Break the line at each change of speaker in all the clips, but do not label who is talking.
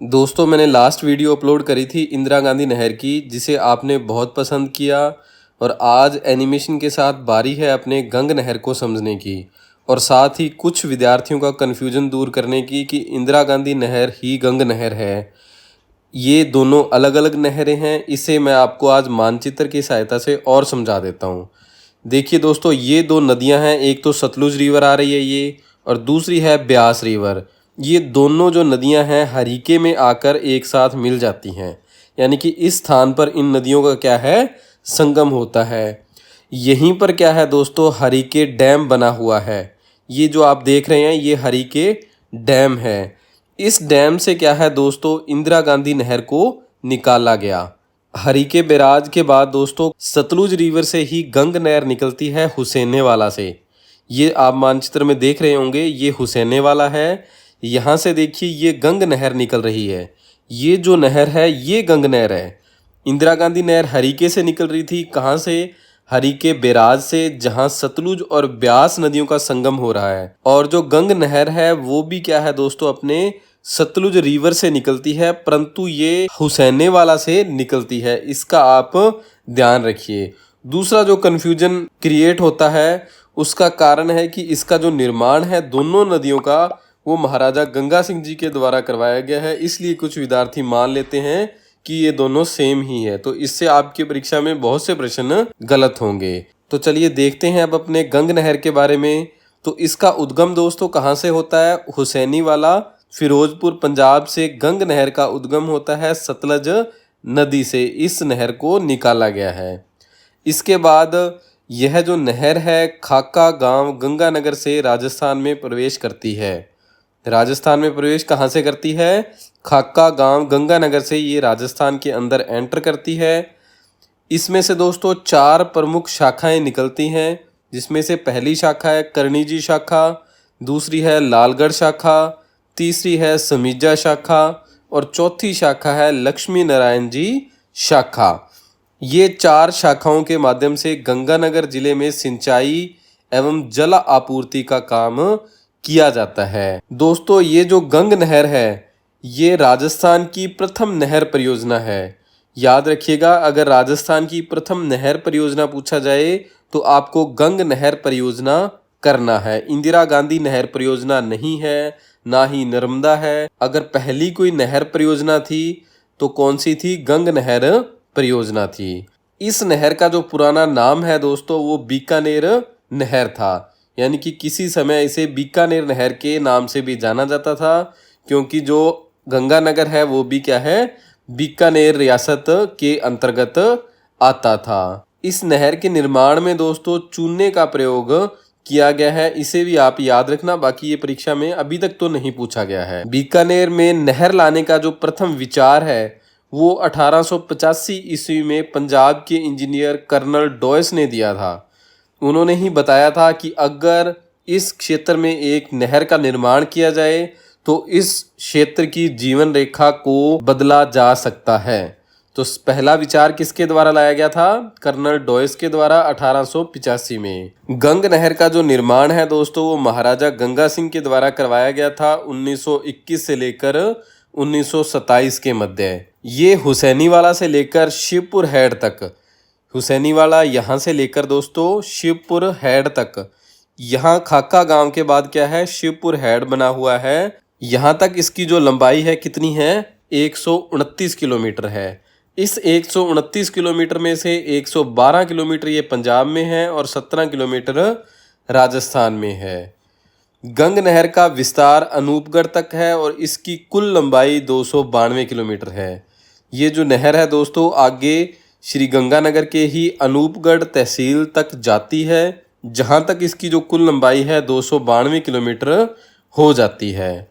दोस्तों, मैंने last video upload करी थी इंदिरा गांधी नहर की, जिसे आपने बहुत पसंद किया। और आज एनिमेशन के साथ बारी है अपने गंग नहर को समझने की, और साथ ही कुछ विद्यार्थियों का कन्फ्यूजन दूर करने की कि इंदिरा गांधी नहर ही गंग नहर है। ये दोनों अलग अलग नहरें हैं। इसे मैं आपको आज मानचित्र की सहायता से और समझा देता हूँ। देखिए दोस्तों, ये दो नदियाँ हैं। एक तो सतलुज रिवर आ रही है ये, और दूसरी है ब्यास रिवर। ये दोनों जो नदियां हैं हरीके में आकर एक साथ मिल जाती हैं, यानी कि इस स्थान पर इन नदियों का क्या है, संगम होता है। यहीं पर क्या है दोस्तों, हरीके डैम बना हुआ है। ये जो आप देख रहे हैं ये हरीके डैम है। इस डैम से क्या है दोस्तों, इंदिरा गांधी नहर को निकाला गया। हरीके बैराज के बाद दोस्तों सतलुज रिवर से ही गंग नहर निकलती है हुसैने वाला से। ये आप मानचित्र में देख रहे होंगे, ये हुसैने वाला है। यहाँ से देखिए ये गंग नहर निकल रही है। ये जो नहर है ये गंग नहर है। इंदिरा गांधी नहर हरीके से निकल रही थी। कहाँ से? हरीके बैराज से, जहाँ सतलुज और ब्यास नदियों का संगम हो रहा है। और जो गंग नहर है वो भी क्या है दोस्तों, अपने सतलुज रिवर से निकलती है, परंतु ये हुसैने वाला से निकलती है। इसका आप ध्यान रखिए। दूसरा जो कन्फ्यूजन क्रिएट होता है उसका कारण है कि इसका जो निर्माण है दोनों नदियों का, वो महाराजा गंगा सिंह जी के द्वारा करवाया गया है। इसलिए कुछ विद्यार्थी मान लेते हैं कि ये दोनों सेम ही है। तो इससे आपकी परीक्षा में बहुत से प्रश्न गलत होंगे। तो चलिए देखते हैं अब अपने गंग नहर के बारे में। तो इसका उद्गम दोस्तों कहाँ से होता है? हुसैनी वाला फिरोजपुर पंजाब से गंग नहर का उद्गम होता है सतलज नदी से। इस नहर को निकाला गया है। इसके बाद यह जो नहर है खाका गांव गंगानगर से राजस्थान में प्रवेश करती है। राजस्थान में प्रवेश कहाँ से करती है? खाका गांव गंगानगर से ये राजस्थान के अंदर एंटर करती है। इसमें से दोस्तों 4 प्रमुख शाखाएं निकलती हैं, जिसमें से पहली शाखा है करणी शाखा, दूसरी है लालगढ़ शाखा, तीसरी है समीजा शाखा, और चौथी शाखा है लक्ष्मी नारायण जी शाखा। ये 4 शाखाओं के माध्यम से गंगानगर जिले में सिंचाई एवं जल आपूर्ति का काम किया जाता है। दोस्तों ये जो गंग नहर है ये राजस्थान की प्रथम नहर परियोजना है। याद रखिएगा, अगर राजस्थान की प्रथम नहर परियोजना पूछा जाए तो आपको गंग नहर परियोजना करना है। इंदिरा गांधी नहर परियोजना नहीं है, ना ही नर्मदा है। अगर पहली कोई नहर परियोजना थी तो कौन सी थी? गंग नहर परियोजना थी। इस नहर का जो पुराना नाम है दोस्तों वो बीकानेर नहर था, यानी कि किसी समय इसे बीकानेर नहर के नाम से भी जाना जाता था, क्योंकि जो गंगानगर है वो भी क्या है, बीकानेर रियासत के अंतर्गत आता था। इस नहर के निर्माण में दोस्तों चूने का प्रयोग किया गया है। इसे भी आप याद रखना, बाकी ये परीक्षा में अभी तक तो नहीं पूछा गया है। बीकानेर में नहर लाने का जो प्रथम विचार है वो 1885 ईस्वी में पंजाब के इंजीनियर कर्नल डॉयस ने दिया था। उन्होंने ही बताया था कि अगर इस क्षेत्र में एक नहर का निर्माण किया जाए तो इस क्षेत्र की जीवन रेखा को बदला जा सकता है। तो पहला विचार किसके द्वारा लाया गया था? कर्नल डॉयस के द्वारा 1885 में। गंग नहर का जो निर्माण है दोस्तों वो महाराजा गंगा सिंह के द्वारा करवाया गया था 1921 से लेकर 1927 के मध्य। ये हुसैनीवाला से लेकर शिवपुर हेड तक, हुसैनीवाला यहाँ से लेकर दोस्तों शिवपुर हेड तक, यहाँ खाका गांव के बाद क्या है, शिवपुर हेड बना हुआ है। यहाँ तक इसकी जो लंबाई है कितनी है? 129 किलोमीटर है। इस 129 किलोमीटर में से 112 किलोमीटर ये पंजाब में है और 17 किलोमीटर राजस्थान में है। गंग नहर का विस्तार अनूपगढ़ तक है और इसकी कुल लंबाई 292 किलोमीटर है। ये जो नहर है दोस्तों आगे श्री गंगानगर के ही अनूपगढ़ तहसील तक जाती है, जहाँ तक इसकी जो कुल लंबाई है 292 किलोमीटर हो जाती है।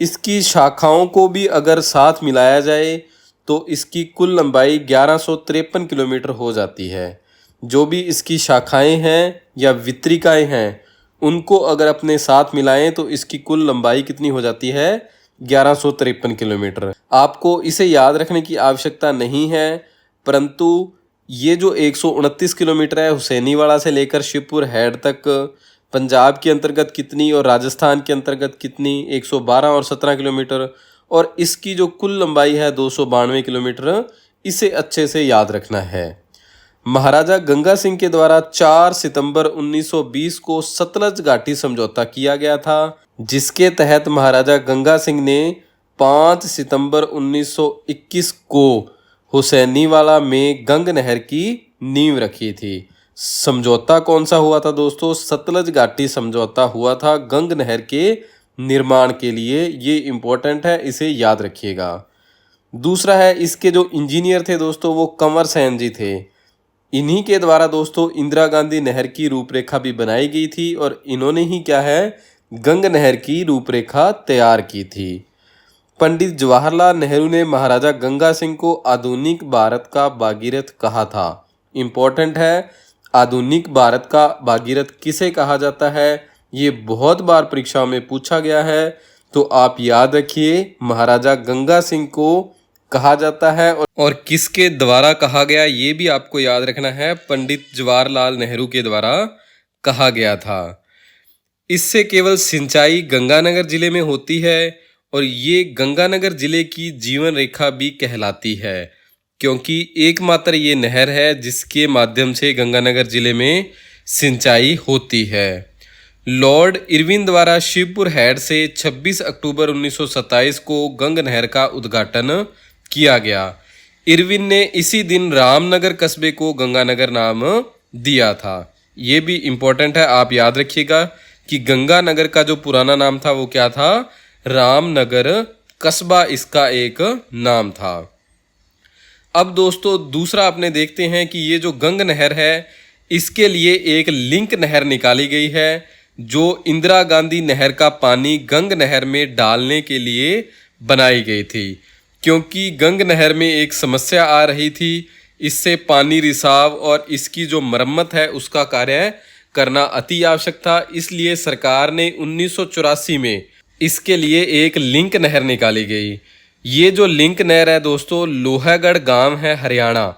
इसकी शाखाओं को भी अगर साथ मिलाया जाए तो इसकी कुल लंबाई 1153 किलोमीटर हो जाती है। जो भी इसकी शाखाएं हैं या वितरिकाएं हैं उनको अगर अपने साथ मिलाएं तो इसकी कुल लंबाई कितनी हो जाती है? 1153 किलोमीटर। आपको इसे याद रखने की आवश्यकता नहीं है, परंतु ये जो 129 किलोमीटर है हुसैनीवाला से लेकर शिवपुर हेड तक पंजाब के अंतर्गत कितनी और राजस्थान के अंतर्गत कितनी, 112 और 17 किलोमीटर, और इसकी जो कुल लंबाई है 292 किलोमीटर, इसे अच्छे से याद रखना है। महाराजा गंगा सिंह के द्वारा 4 सितंबर 1920 को सतलज घाटी समझौता किया गया था, जिसके तहत महाराजा गंगा सिंह ने 5 सितंबर 1921 को हुसैनीवाला में गंग नहर की नींव रखी थी। समझौता कौन सा हुआ था दोस्तों? सतलज घाटी समझौता हुआ था गंग नहर के निर्माण के लिए। ये इम्पोर्टेंट है, इसे याद रखिएगा। दूसरा है, इसके जो इंजीनियर थे दोस्तों वो कंवर सेन जी थे। इन्हीं के द्वारा दोस्तों इंदिरा गांधी नहर की रूपरेखा भी बनाई गई थी और इन्होंने ही क्या है, गंग नहर की रूपरेखा तैयार की थी। पंडित जवाहरलाल नेहरू ने महाराजा गंगा सिंह को आधुनिक भारत का भागीरथ कहा था। इम्पोर्टेंट है, आधुनिक भारत का भागीरथ किसे कहा जाता है? ये बहुत बार परीक्षाओं में पूछा गया है, तो आप याद रखिए महाराजा गंगा सिंह को कहा जाता है। और किसके द्वारा कहा गया ये भी आपको याद रखना है, पंडित जवाहरलाल नेहरू के द्वारा कहा गया था। इससे केवल सिंचाई गंगानगर जिले में होती है और ये गंगानगर जिले की जीवन रेखा भी कहलाती है, क्योंकि एकमात्र ये नहर है जिसके माध्यम से गंगानगर जिले में सिंचाई होती है। लॉर्ड इरविन द्वारा शिवपुर हेड से 26 अक्टूबर 1927 को गंग नहर का उद्घाटन किया गया। इरविन ने इसी दिन रामनगर कस्बे को गंगानगर नाम दिया था। ये भी इम्पोर्टेंट है, आप याद रखिएगा कि गंगानगर का जो पुराना नाम था वो क्या था? रामनगर कस्बा इसका एक नाम था। अब दोस्तों दूसरा अपने देखते हैं कि ये जो गंग नहर है इसके लिए एक लिंक नहर निकाली गई है, जो इंदिरा गांधी नहर का पानी गंग नहर में डालने के लिए बनाई गई थी। क्योंकि गंग नहर में एक समस्या आ रही थी, इससे पानी रिसाव और इसकी जो मरम्मत है उसका कार्य करना अति आवश्यक था। इसलिए सरकार ने 1984 में इसके लिए एक लिंक नहर निकाली गई। ये जो लिंक नहर है दोस्तों, लोहागढ़ गांव है हरियाणा,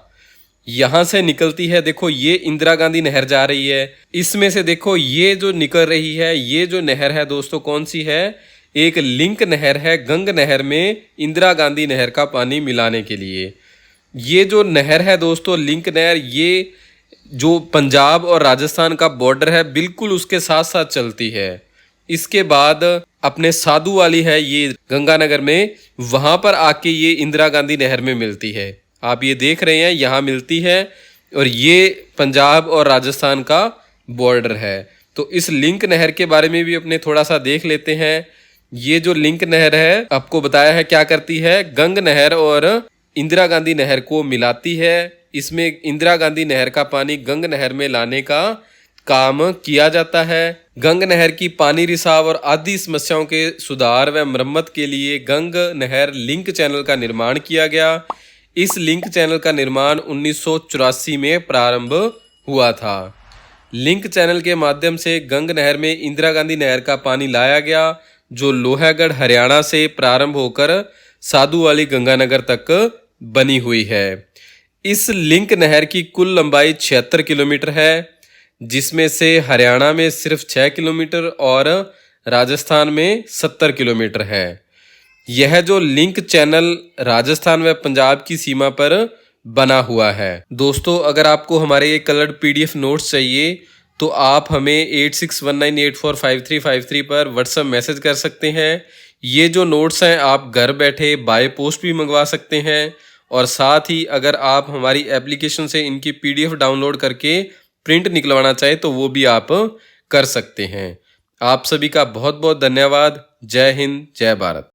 यहाँ से निकलती है। देखो ये इंदिरा गांधी नहर जा रही है, इसमें से देखो ये जो निकल रही है, ये जो नहर है दोस्तों कौन सी है? एक लिंक नहर है गंग नहर में इंदिरा गांधी नहर का पानी मिलाने के लिए। ये जो नहर है दोस्तों लिंक नहर, ये जो पंजाब और राजस्थान का बॉर्डर है बिल्कुल उसके साथ साथ चलती है। इसके बाद अपने साधु वाली है ये गंगानगर में, वहाँ पर आके ये इंदिरा गांधी नहर में मिलती है। आप ये देख रहे हैं यहाँ मिलती है और ये पंजाब और राजस्थान का बॉर्डर है। तो इस लिंक नहर के बारे में भी अपने थोड़ा सा देख लेते हैं। ये जो लिंक नहर है आपको बताया है क्या करती है, गंग नहर और इंदिरा गांधी नहर को मिलाती है। इसमें इंदिरा गांधी नहर का पानी गंग नहर में लाने का काम किया जाता है। गंग नहर की पानी रिसाव और आदि समस्याओं के सुधार व मरम्मत के लिए गंग नहर लिंक चैनल का निर्माण किया गया। इस लिंक चैनल का निर्माण 1984 में प्रारंभ हुआ था। लिंक चैनल के माध्यम से गंग नहर में इंदिरा गांधी नहर का पानी लाया गया, जो लोहागढ़ हरियाणा से प्रारंभ होकर साधुवाली गंगानगर तक बनी हुई है। इस लिंक नहर की कुल लंबाई 76 किलोमीटर है, जिसमें से हरियाणा में सिर्फ 6 किलोमीटर और राजस्थान में 70 किलोमीटर है। यह जो लिंक चैनल राजस्थान व पंजाब की सीमा पर बना हुआ है। दोस्तों अगर आपको हमारे ये कलर्ड पीडीएफ नोट्स चाहिए तो आप हमें 8619845353 पर व्हाट्सएप मैसेज कर सकते हैं। ये जो नोट्स हैं आप घर बैठे बाय पोस्ट भी मंगवा सकते हैं, और साथ ही अगर आप हमारी एप्लीकेशन से इनकी पीडीएफ डाउनलोड करके प्रिंट निकलवाना चाहें तो वो भी आप कर सकते हैं। आप सभी का बहुत बहुत धन्यवाद। जय हिंद, जय भारत।